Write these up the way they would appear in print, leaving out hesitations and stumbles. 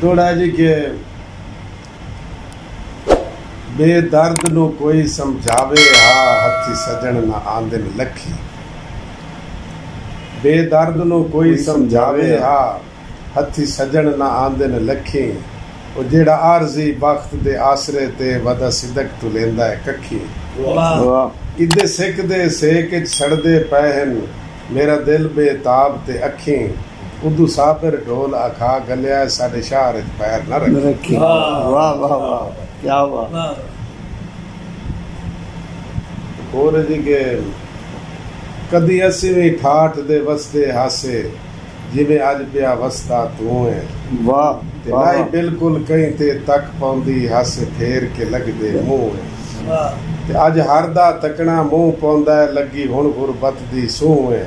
थोड़ा जी के बेदर्द नु कोई समझावे हा हथी सजन ना आंदन लखी। बेदर्द नु कोई समझावे हा हथी सजन ना आंदन लखी। वो जेड़ा आरजी वक्त दे आसरे ते वदा सिदक तू लेंदा है कखी। इदे सिक दे सेक सड़दे पहन मेरा दिल बेताब ते अखी। उदू साबिर ढोल अखा गलिया साडे शहर पैर न रखी। वाह वाह वाह क्या वाह। और जी के कदी असी भी ठाठ दे वसदे हासे जिवें अज पिया वसदा तू है। वाह ते लाई बिल्कुल कहीं ते तक पाउंदी हासे फेर के लगदे मुंह है। ते अज हर दा तकना मुंह पाउंदा लगी हुण गुरबत दी सूह है।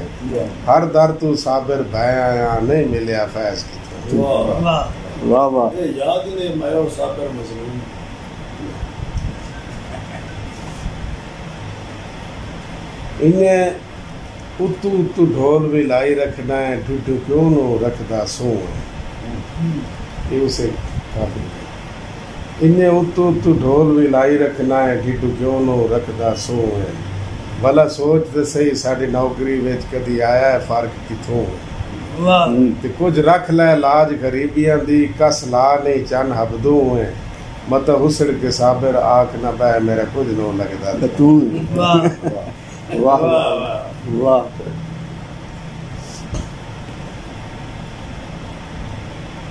हर दर तू साबिर भै आया नहीं मिलिया फैज किथों। वाह वाह याद ने मैं साबिर मजलूम इन्हें उतू उतू ढोल भी लाई रखना है टूटू क्यों नो रखदा सो है। उसे इन्हें उतू उतू ढोल भी लाई रखना है ढिडू क्यों नो रखदा सो है। भला सोच ते सही साडी नौकरी विच कदी आया है फर्क किथों है। ते कुछ रख लै लाज गरीबियां दी कस ला नहीं चन हबदू है। मत हुसड़ के साबिर आख न बह मेरा कुछ नो लगदा तू। वाह वाह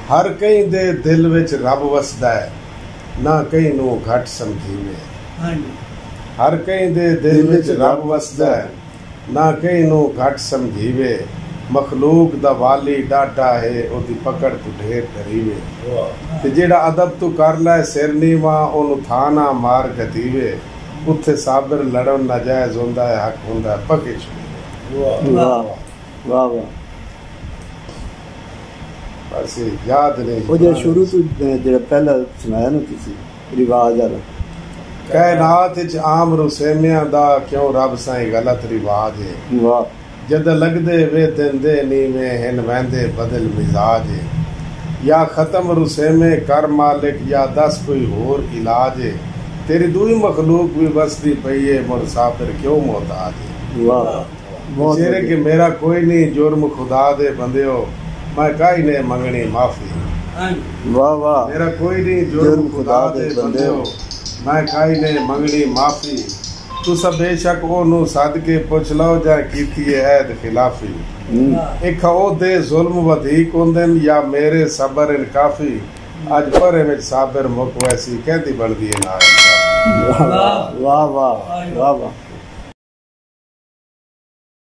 हर कई दे दिल विच रब वसदा है ना कई नू घट समझीवे। हर कई दे दिल विच रब वसदा है ना कई नू घट समझीवे। मखलूक दा वाली डाटा है ओदी पकड़ तू ढेर धरीवे। ते जेड़ा अदब तू कर लै सिर नीवा ओनू थाना मार गतीवे। उत्थे साबिर लड़न नाजायज होंदा है हक होंदा है पके छुड़े। वाह वाह वाह बस याद नहीं वो जो शुरू तो जेड़ा पहला सुनाया ना तुसी रिवाज वाला कायनात विच आम रुसेमियां दा क्यों रब साईं गलत रिवाज है। वाह जद लगदे वे दिंदे नीवे हिन वहंदे बदल मिजाज है। या खत्म रुसेमे कर मालिक या दस कोई होर इलाज है। तेरी दुई मखलूक भी बसदी पई है मुर साबिर क्यों मोहताज है। वाह चेहरे के मेरा कोई नहीं जुर्म खुदा दे बंदियो मैं काई ने मंगनी माफी। वाह वाह मेरा कोई नहीं जुर्म खुदा दे बंदियो मैं काई ने मंगनी माफी। तुसा बेशक ओनू सदके पुछ लो जा कीती ऐद खिलाफी। एक ओ दे जुल्म वधीक होंदन या मेरे सबर इन काफी। अज परे विच साबिर मुक वैसी कहती बनदी है ना। वाह वाह वाह वाह वाह।